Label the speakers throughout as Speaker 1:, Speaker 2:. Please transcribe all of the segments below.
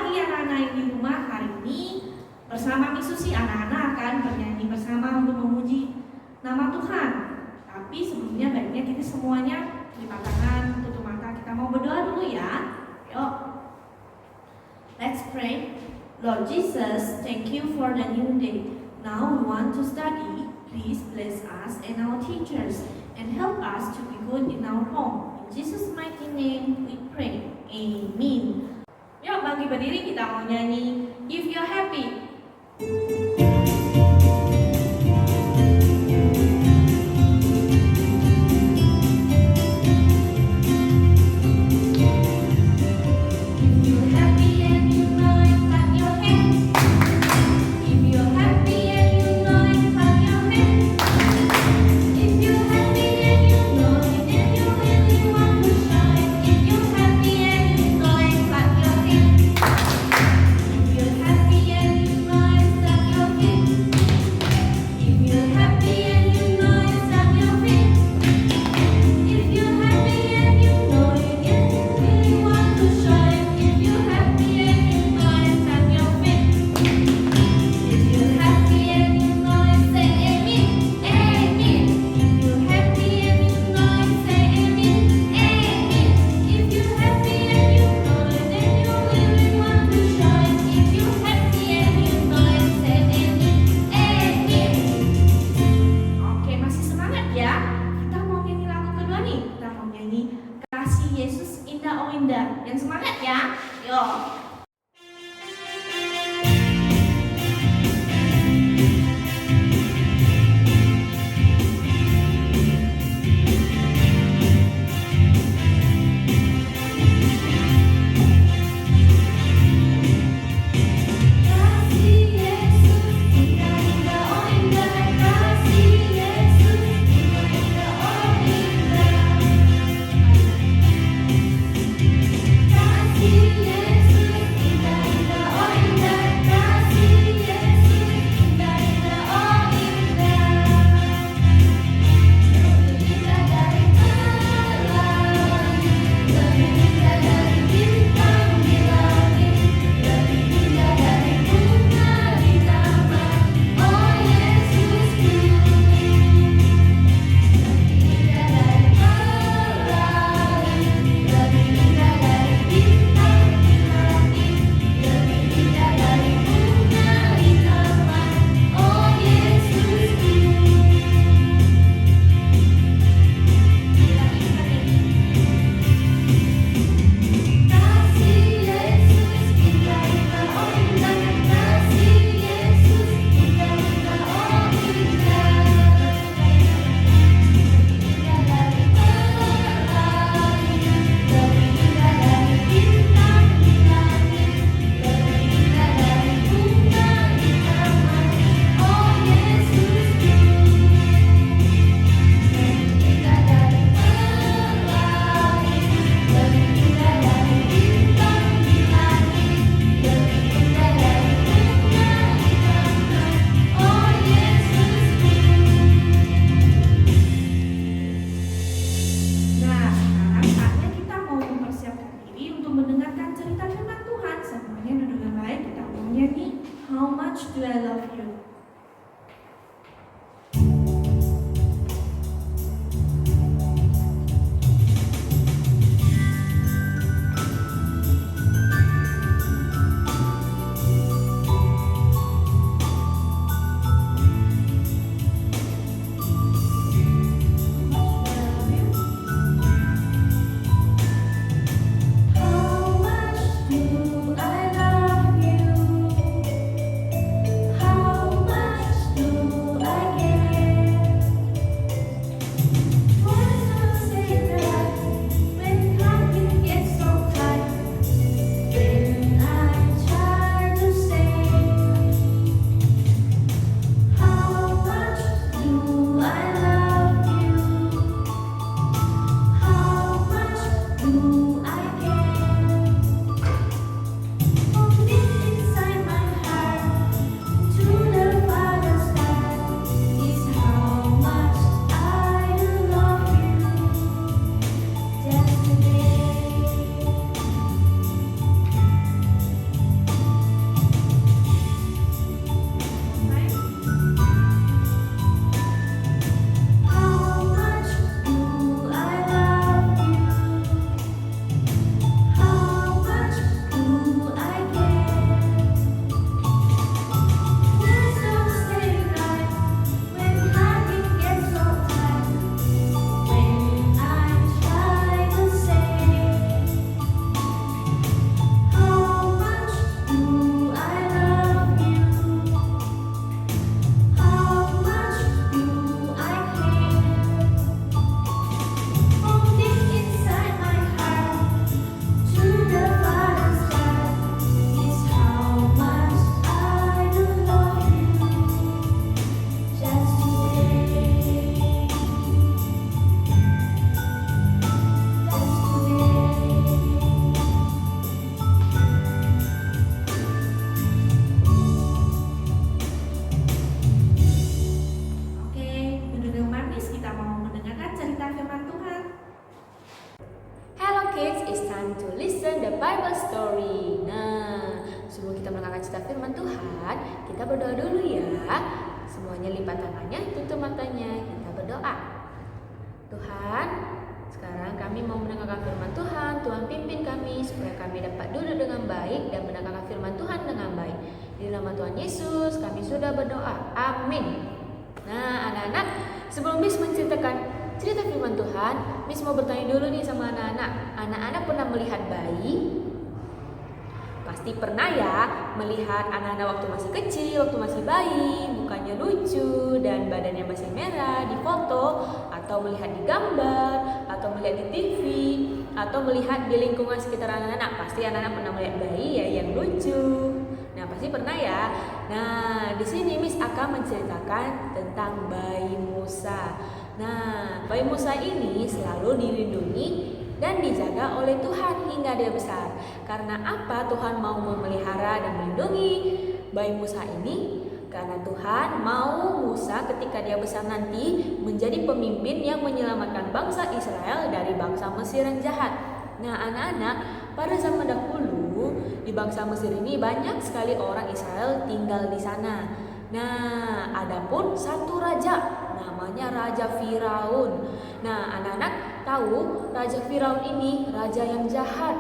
Speaker 1: lagi anak-anak yang di rumah. Hari ini bersama Miss Susi anak-anak akan bernyanyi bersama untuk memuji nama Tuhan. Tapi sebelumnya baiknya kita semuanya lipat tangan, tutup mata, kita mau berdoa dulu ya. Yuk. Let's pray. Lord Jesus, thank you for the new day. Now we want to study. Please bless us and our teachers and help us to be good in our home. In Jesus' mighty name we pray. Amen. Yuk bangkit berdiri, kita mau nyanyi If You're Happy. Yang semangat ya, yuk.
Speaker 2: Kasih Yesus Story. Nah, sebelum kita mendengarkan cerita firman Tuhan, kita berdoa dulu ya. Semuanya lipat tangannya, tutup matanya, kita berdoa. Tuhan, sekarang kami mau mendengarkan firman Tuhan. Tuhan pimpin kami supaya kami dapat duduk dengan baik dan mendengarkan firman Tuhan dengan baik. Di nama Tuhan Yesus kami sudah berdoa. Amin. Nah, anak-anak, sebelum Miss menceritakan cerita firman Tuhan, Miss mau bertanya dulu nih sama anak-anak. Anak-anak pernah melihat bayi? Pasti pernah ya melihat anak-anak waktu masih kecil, waktu masih bayi, mukanya lucu dan badannya masih merah di foto, atau melihat di gambar, atau melihat di TV, atau melihat di lingkungan sekitar anak-anak. Pasti anak-anak pernah melihat bayi ya yang lucu. Nah, pasti pernah ya. Nah, di sini Miss akan menceritakan tentang bayi Musa. Nah, bayi Musa ini selalu dilindungi dan dijaga oleh Tuhan hingga dia besar. Karena apa Tuhan mau memelihara dan melindungi bayi Musa ini? Karena Tuhan mau Musa ketika dia besar nanti menjadi pemimpin yang menyelamatkan bangsa Israel dari bangsa Mesir yang jahat. Nah, anak-anak, pada zaman dahulu di bangsa Mesir ini banyak sekali orang Israel tinggal di sana. Nah, adapun satu raja namanya Raja Firaun. Nah, anak-anak tahu Raja Firaun ini raja yang jahat.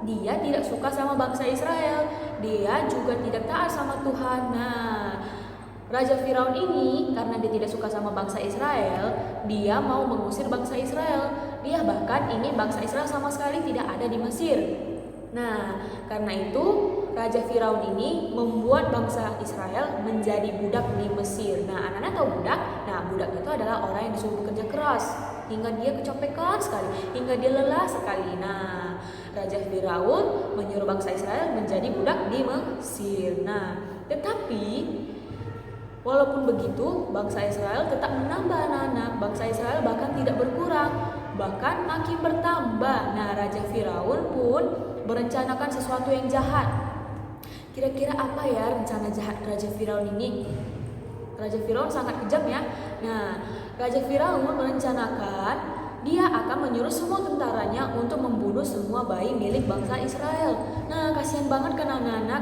Speaker 2: Dia tidak suka sama bangsa Israel. Dia juga tidak taat sama Tuhan. Nah, Raja Firaun ini karena dia tidak suka sama bangsa Israel, dia mau mengusir bangsa Israel. Dia bahkan ingin bangsa Israel sama sekali tidak ada di Mesir. Nah, karena itu Raja Firaun ini membuat bangsa Israel menjadi budak di Mesir. Nah, anak-anak tahu budak? Nah, budak itu adalah orang yang disuruh bekerja keras hingga dia kecopekan sekali, hingga dia lelah sekali. Nah, Raja Firaun menyuruh bangsa Israel menjadi budak di Mesir. Nah, tetapi walaupun begitu, bangsa Israel tetap menambah anak-anak. Bangsa Israel bahkan tidak berkurang, bahkan makin bertambah. Nah, Raja Firaun pun berencanakan sesuatu yang jahat. Kira-kira apa ya rencana jahat Raja Firaun ini? Raja Firaun sangat kejam ya. Nah, Raja Firaun merencanakan dia akan menyuruh semua tentaranya untuk membunuh semua bayi milik bangsa Israel. Nah, kasihan banget kan anak-anak,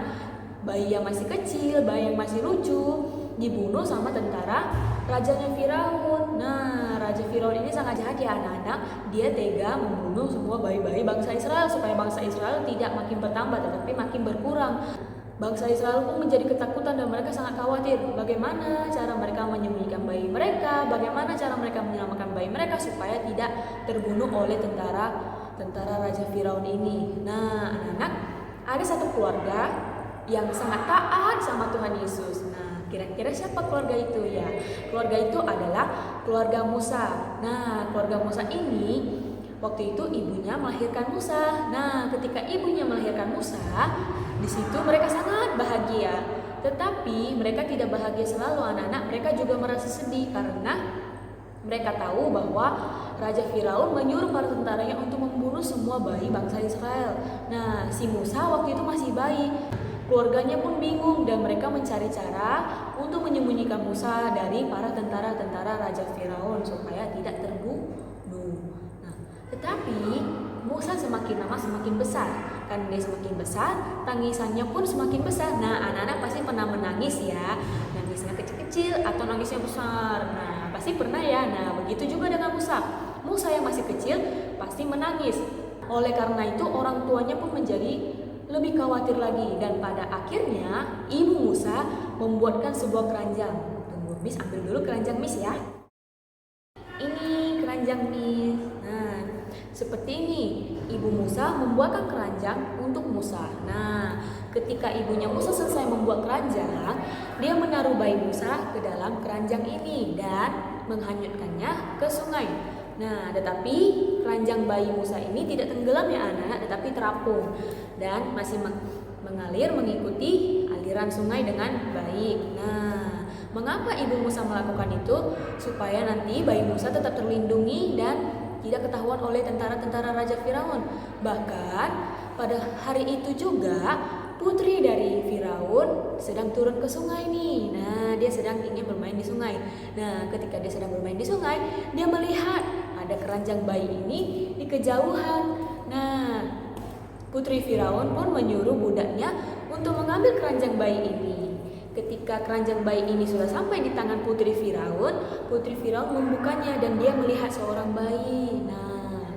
Speaker 2: bayi yang masih kecil, bayi yang masih lucu dibunuh sama tentara rajanya Firaun. Nah, Raja Firaun ini sangat jahat ya anak-anak. Dia tega membunuh semua bayi-bayi bangsa Israel supaya bangsa Israel tidak makin bertambah tetapi makin berkurang. Bangsa Israel pun menjadi ketakutan dan mereka sangat khawatir bagaimana cara mereka menyembunyikan bayi mereka, bagaimana cara mereka menyelamatkan bayi mereka supaya tidak terbunuh oleh tentara Raja Firaun ini. Nah, anak-anak, ada satu keluarga yang sangat taat sama Tuhan Yesus. Nah, kira-kira siapa keluarga itu ya? Keluarga itu adalah keluarga Musa. Nah, keluarga Musa ini waktu itu ibunya melahirkan Musa. Nah, ketika ibunya melahirkan Musa, di situ mereka sangat bahagia. Tetapi mereka tidak bahagia selalu anak-anak. Mereka juga merasa sedih karena mereka tahu bahwa Raja Firaun menyuruh para tentaranya untuk membunuh semua bayi bangsa Israel. Nah, si Musa waktu itu masih bayi. Keluarganya pun bingung dan mereka mencari cara untuk menyembunyikan Musa dari para tentara-tentara Raja Firaun supaya tidak terbunuh. Nah, tetapi Musa semakin lama semakin besar. Kan dia semakin besar, tangisannya pun semakin besar. Nah, anak-anak pasti pernah menangis ya. Nangisnya kecil-kecil atau nangisnya besar. Nah, pasti pernah ya. Nah, begitu juga dengan Musa. Musa yang masih kecil pasti menangis. Oleh karena itu orang tuanya pun menjadi lebih khawatir lagi. Dan pada akhirnya ibu Musa membuatkan sebuah keranjang. Tunggu, Miss ambil dulu keranjang Miss ya. Ini keranjang Miss. Nah, seperti ini. Ibu Musa membuatkan keranjang untuk Musa. Nah, ketika ibunya Musa selesai membuat keranjang, dia menaruh bayi Musa ke dalam keranjang ini dan menghanyutkannya ke sungai. Nah, tetapi keranjang bayi Musa ini tidak tenggelam ya anak, tetapi terapung dan masih mengalir mengikuti aliran sungai dengan baik. Nah, mengapa ibu Musa melakukan itu? Supaya nanti bayi Musa tetap terlindungi dan tidak ketahuan oleh tentara-tentara Raja Firaun. Bahkan pada hari itu juga putri dari Firaun sedang turun ke sungai nih. Nah, dia sedang ingin bermain di sungai. Nah, ketika dia sedang bermain di sungai, dia melihat ada keranjang bayi ini di kejauhan. Nah, Putri Firaun pun menyuruh budaknya untuk mengambil keranjang bayi ini. Ketika keranjang bayi ini sudah sampai di tangan Putri Firaun membukanya dan dia melihat seorang bayi. Nah,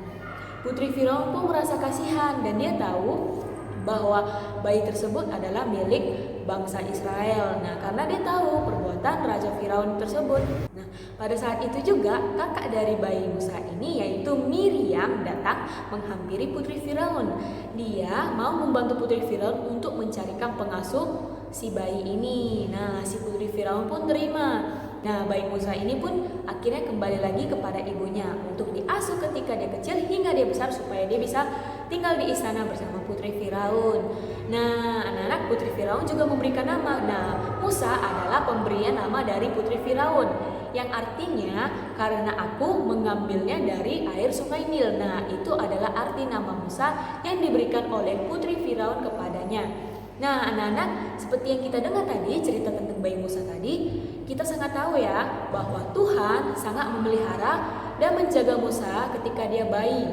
Speaker 2: Putri Firaun pun merasa kasihan dan dia tahu bahwa bayi tersebut adalah milik bangsa Israel. Nah, karena dia tahu perbuatan Raja Firaun tersebut. Nah, pada saat itu juga kakak dari bayi Musa ini yaitu Miriam datang menghampiri Putri Firaun. Dia mau membantu Putri Firaun untuk mencarikan pengasuh si bayi ini. Nah, si Putri Firaun pun terima. Nah, bayi Musa ini pun akhirnya kembali lagi kepada ibunya untuk diasuh ketika dia kecil hingga dia besar supaya dia bisa tinggal di istana bersama Putri Firaun. Nah, anak-anak Putri Firaun juga memberikan nama. Nah, Musa adalah pemberian nama dari Putri Firaun yang artinya karena aku mengambilnya dari air sungai Nil. Nah, itu adalah arti nama Musa yang diberikan oleh Putri Firaun kepadanya. Nah, anak-anak, seperti yang kita dengar tadi, cerita tentang bayi Musa tadi, kita sangat tahu ya bahwa Tuhan sangat memelihara dan menjaga Musa ketika dia bayi,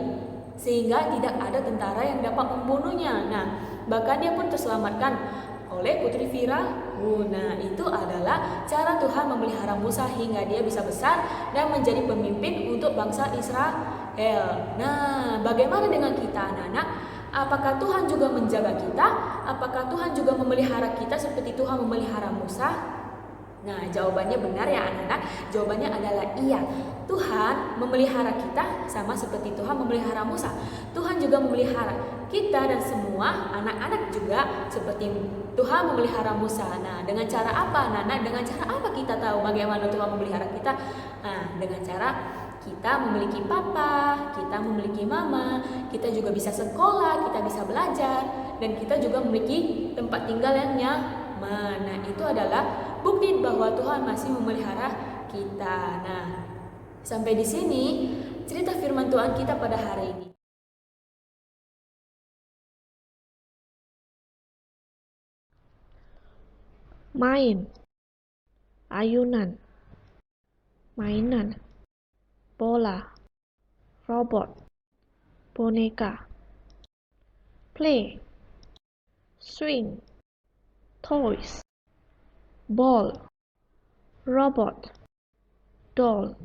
Speaker 2: sehingga tidak ada tentara yang dapat membunuhnya. Nah, bahkan dia pun terselamatkan oleh Putri Firaun. Nah, itu adalah cara Tuhan memelihara Musa hingga dia bisa besar dan menjadi pemimpin untuk bangsa Israel. Nah, bagaimana dengan kita anak-anak? Apakah Tuhan juga menjaga kita? Apakah Tuhan juga memelihara kita seperti Tuhan memelihara Musa? Nah, jawabannya benar ya anak-anak. Jawabannya adalah iya. Tuhan memelihara kita sama seperti Tuhan memelihara Musa. Tuhan juga memelihara kita dan semua anak-anak juga seperti Tuhan memelihara Musa. Nah, dengan cara apa anak-anak? Dengan cara apa kita tahu bagaimana Tuhan memelihara kita? Nah, dengan cara kita memiliki papa, kita memiliki mama, kita juga bisa sekolah, kita bisa belajar, dan kita juga memiliki tempat tinggal yang nyaman. Nah, itu adalah bukti bahwa Tuhan masih memelihara kita. Nah, sampai di sini cerita firman Tuhan kita pada hari ini.
Speaker 1: Main, ayunan, mainan, bola, robot, boneka. Play, swing, toys, ball, robot, doll.